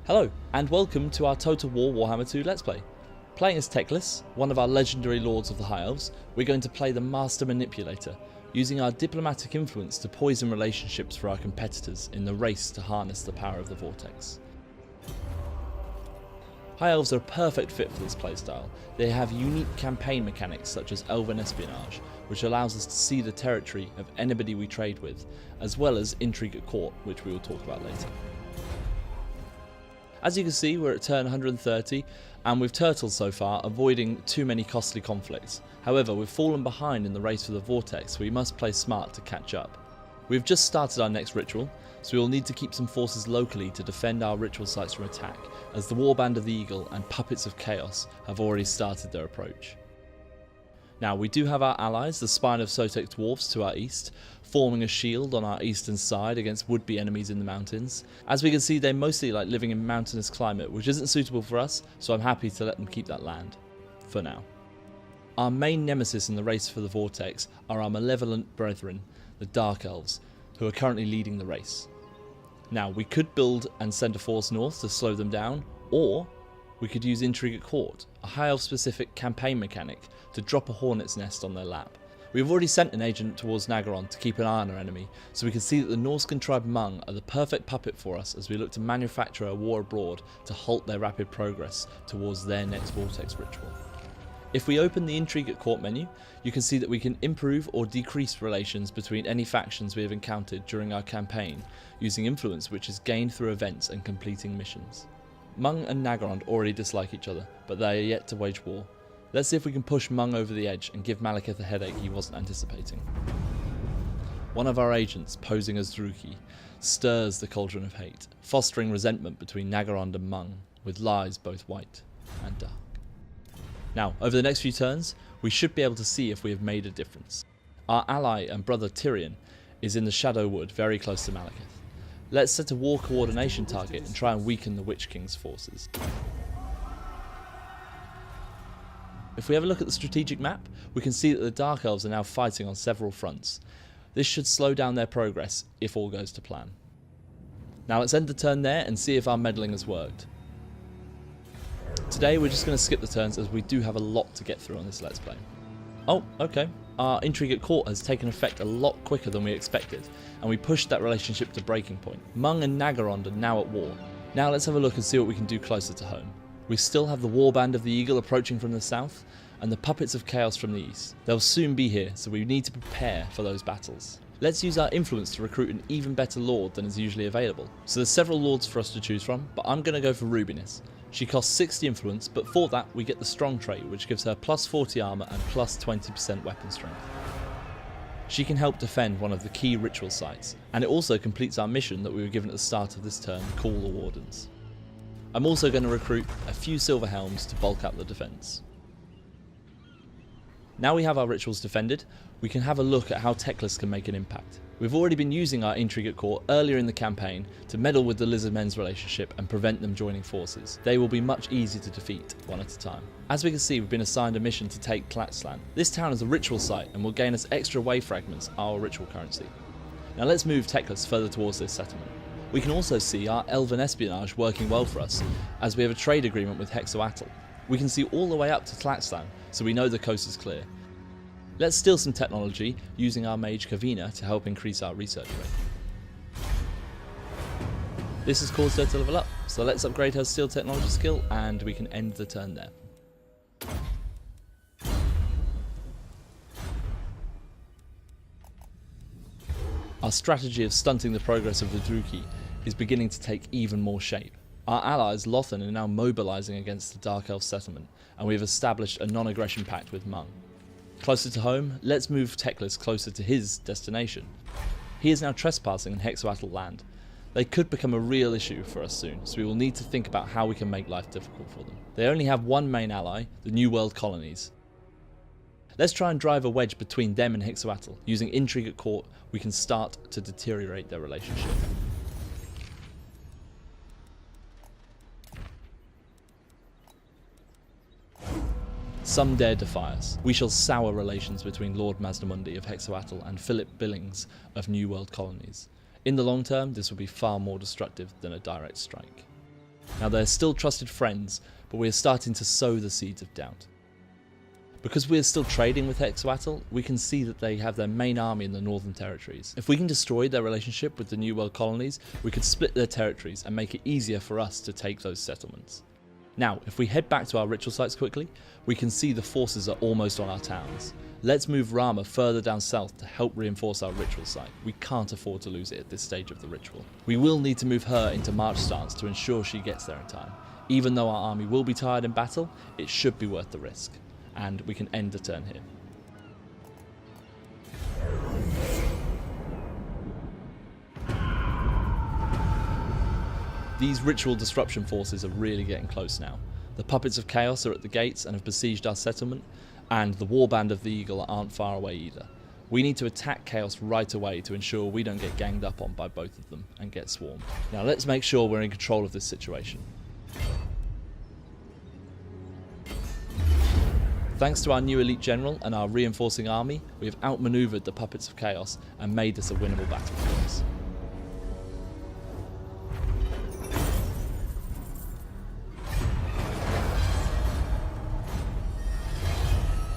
Hello, and welcome to our Total War Warhammer 2 Let's Play. Playing as Teclis, one of our legendary lords of the High Elves, we're going to play the Master Manipulator, using our diplomatic influence to poison relationships for our competitors in the race to harness the power of the Vortex. High Elves are a perfect fit for this playstyle. They have unique campaign mechanics such as Elven espionage, which allows us to see the territory of anybody we trade with, as well as intrigue at court, which we will talk about later. As you can see, we're at turn 130, and we've turtled so far, avoiding too many costly conflicts. However, we've fallen behind in the race for the Vortex, so we must play smart to catch up. We've just started our next ritual, so we will need to keep some forces locally to defend our ritual sites from attack, as the Warband of the Eagle and Puppets of Chaos have already started their approach. Now, we do have our allies, the Spine of Sotek Dwarfs, to our east, forming a shield on our eastern side against would-be enemies in the mountains. As we can see, they mostly like living in mountainous climate, which isn't suitable for us, so I'm happy to let them keep that land, for now. Our main nemesis in the race for the Vortex are our malevolent brethren, the Dark Elves, who are currently leading the race. Now, we could build and send a force north to slow them down, or we could use Intrigue at Court, a High Elf specific campaign mechanic, to drop a hornet's nest on their lap. We've already sent an agent towards Nagaron to keep an eye on our enemy, so we can see that the Norscan tribe Hmong are the perfect puppet for us as we look to manufacture a war abroad to halt their rapid progress towards their next Vortex ritual. If we open the Intrigue at Court menu, you can see that we can improve or decrease relations between any factions we have encountered during our campaign, using influence which is gained through events and completing missions. Hmong and Nagaron already dislike each other, but they are yet to wage war. Let's see if we can push Hmong over the edge and give Malekith a headache he wasn't anticipating. One of our agents, posing as Druki, stirs the cauldron of hate, fostering resentment between Nagaron and Hmong, with lies both white and dark. Now, over the next few turns, we should be able to see if we have made a difference. Our ally and brother Tyrion is in the Shadow Wood, very close to Malekith. Let's set a war coordination target and try and weaken the Witch King's forces. If we have a look at the strategic map, we can see that the Dark Elves are now fighting on several fronts. This should slow down their progress if all goes to plan. Now let's end the turn there and see if our meddling has worked. Today we're just going to skip the turns as we do have a lot to get through on this Let's Play. Oh, okay. Our Intrigue at Court has taken effect a lot quicker than we expected, and we pushed that relationship to breaking point. Hmong and Nagaron are now at war. Now let's have a look and see what we can do closer to home. We still have the Warband of the Eagle approaching from the south, and the Puppets of Chaos from the east. They'll soon be here, so we need to prepare for those battles. Let's use our influence to recruit an even better lord than is usually available. So there's several lords for us to choose from, but I'm going to go for Rubinus. She costs 60 influence, but for that we get the strong trait, which gives her plus 40 armor and plus 20% weapon strength. She can help defend one of the key ritual sites, and it also completes our mission that we were given at the start of this turn, Call the Wardens. I'm also going to recruit a few Silver Helms to bulk up the defence. Now we have our rituals defended, we can have a look at how Teclis can make an impact. We've already been using our Intrigue at Court earlier in the campaign to meddle with the Lizardmen's relationship and prevent them joining forces. They will be much easier to defeat, one at a time. As we can see, we've been assigned a mission to take Tlaxlan. This town is a ritual site and will gain us extra wave fragments, our ritual currency. Now let's move Teclis further towards this settlement. We can also see our Elven espionage working well for us, as we have a trade agreement with Hexoatl. We can see all the way up to Tlaxlan, so we know the coast is clear. Let's steal some technology using our mage Kavina to help increase our research rate. This has caused her to level up, so let's upgrade her steal technology skill and we can end the turn there. Our strategy of stunting the progress of the Druki is beginning to take even more shape. Our allies Lothan are now mobilising against the Dark Elf settlement, and we have established a non-aggression pact with Hmong. Closer to home, let's move Teclis closer to his destination. He is now trespassing in Hexoatl land. They could become a real issue for us soon, so we will need to think about how we can make life difficult for them. They only have one main ally, the New World colonies. Let's try and drive a wedge between them and Hexoatl. Using Intrigue at Court, we can start to deteriorate their relationship. Some dare defy us. We shall sour relations between Lord Masnamundi of Hexoatl and Philip Billings of New World Colonies. In the long term, this will be far more destructive than a direct strike. Now they're still trusted friends, but we are starting to sow the seeds of doubt. Because we are still trading with Hexawatl, we can see that they have their main army in the Northern Territories. If we can destroy their relationship with the New World colonies, we could split their territories and make it easier for us to take those settlements. Now, if we head back to our ritual sites quickly, we can see the forces are almost on our towns. Let's move WARHAMMER further down south to help reinforce our ritual site. We can't afford to lose it at this stage of the ritual. We will need to move her into march stance to ensure she gets there in time. Even though our army will be tired in battle, it should be worth the risk. And we can end the turn here. These ritual disruption forces are really getting close now. The puppets of chaos are at the gates and have besieged our settlement, and the warband of the eagle aren't far away either. We need to attack chaos right away to ensure we don't get ganged up on by both of them and get swarmed. Now let's make sure we're in control of this situation. Thanks to our new elite general and our reinforcing army, we have outmaneuvered the puppets of chaos and made this a winnable battle for us.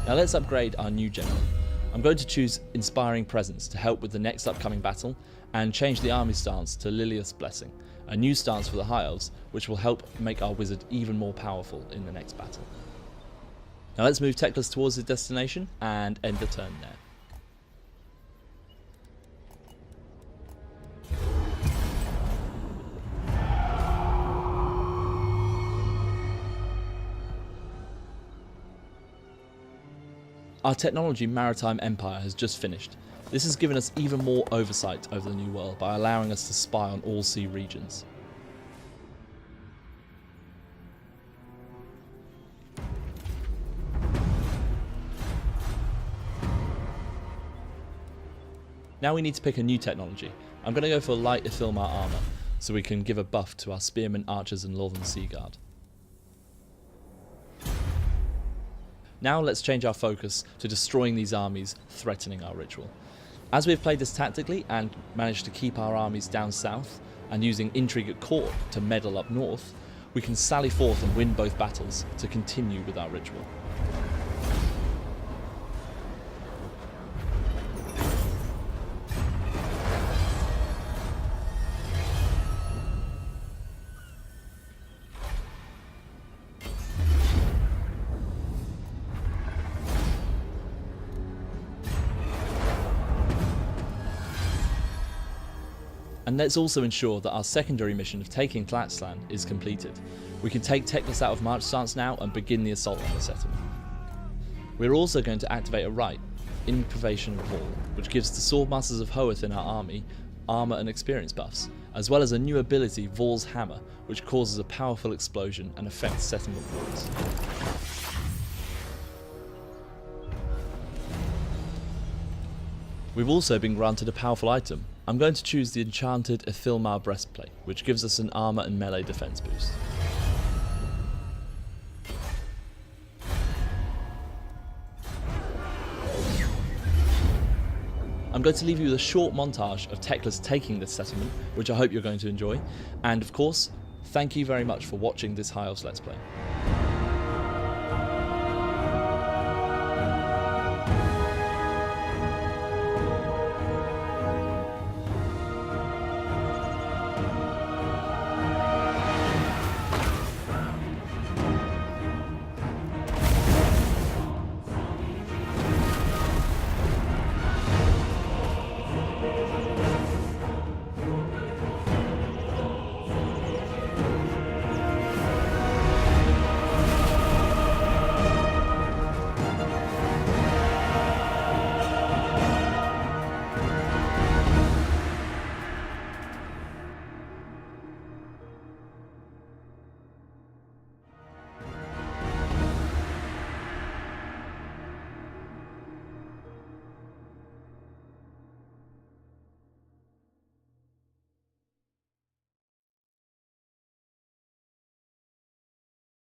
Now let's upgrade our new general. I'm going to choose Inspiring Presence to help with the next upcoming battle, and change the army stance to Lilia's Blessing, a new stance for the High Elves, which will help make our wizard even more powerful in the next battle. Now let's move Teclis towards his destination and end the turn there. Our technology maritime empire has just finished. This has given us even more oversight over the New World by allowing us to spy on all sea regions. Now we need to pick a new technology. I'm going to go for light Ithilmar armor, so we can give a buff to our spearmen, archers and Northern Sea Guard. Now let's change our focus to destroying these armies threatening our ritual. As we've played this tactically and managed to keep our armies down south, and using intrigue at court to meddle up north, we can sally forth and win both battles to continue with our ritual. And let's also ensure that our secondary mission of taking Tlaxlan is completed. We can take Teclis out of march stance now and begin the assault on the settlement. We're also going to activate a rite, Improvisation of Hall, which gives the Swordmasters of Hoeth in our army armor and experience buffs, as well as a new ability, Vorl's Hammer, which causes a powerful explosion and affects settlement walls. We've also been granted a powerful item. I'm going to choose the enchanted Ithilmar Breastplate, which gives us an armor and melee defense boost. I'm going to leave you with a short montage of Teclis taking this settlement, which I hope you're going to enjoy, and of course, thank you very much for watching this High Elves Let's Play.